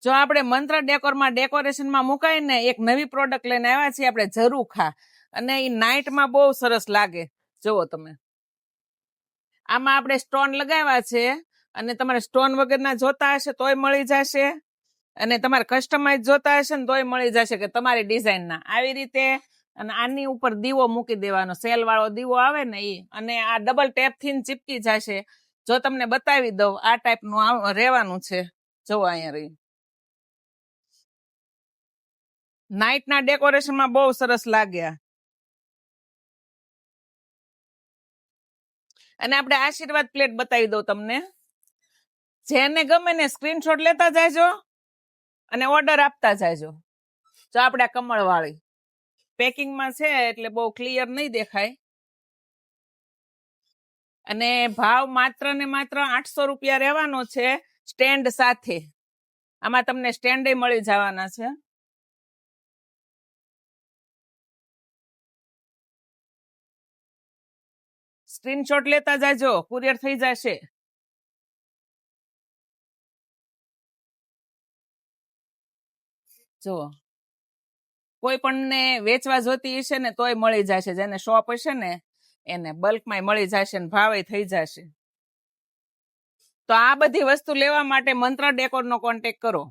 જો આપણે મંત્ર ડેકોરમાં ડેકોરેશનમાં મુકાય ને એક નવી પ્રોડક્ટ લઈને આવ્યા છીએ આપણે ઝરૂખા, અને એ નાઇટમાં બહુ સરસ લાગે. જુઓ તમે, આમાં આપણે સ્ટોન લગાવ્યા છે, અને તમારે સ્ટોન વગરના જોતા હશે તોય મળી જશે, અને તમારે કસ્ટમાઇઝ જોતા હશે ને તોય મળી જશે કે તમારી ડિઝાઇનના. આવી રીતે અને આની ઉપર દીવો મૂકી દેવાનો, સેલ વાળો દીવો આવે ને એ, અને આ ડબલ ટેપ થી ચીપકી જશે. જો તમને બતાવી દઉં, આ ટાઈપનું રહેવાનું છે. જો અહીંયા રહી, નાઇટના ડેકોરેશનમાં બહુ સરસ લાગ્યા. અને આપણે આશીર્વાદ પ્લેટ બતાવી દઉં તમને. જેને ગમે ને સ્ક્રીનશોટ લેતા જાયજો અને ઓર્ડર આપતા જાયજો. જો આપણે કમળ વાળી પેકિંગમાં છે એટલે બહુ ક્લિયર નહીં દેખાય. અને ભાવ માત્ર ને માત્ર 800 રૂપિયા રહેવાનો છે, સ્ટેન્ડ સાથે. આમાં તમને સ્ટેન્ડ મળી જવાના છે. સ્ક્રીનશોટ લેતા જાજો, કુરિયર થઈ જશે. જો કોઈ પણ ને વેચવા જોતી હશે ને તોય મળી જશે, જેને શોપ હશે ને એને બલ્કમાં મળી જશે ને ભાવે થઈ જશે. તો આ બધી વસ્તુ લેવા માટે મંત્ર ડેકોરનો કોન્ટેક્ટ કરો.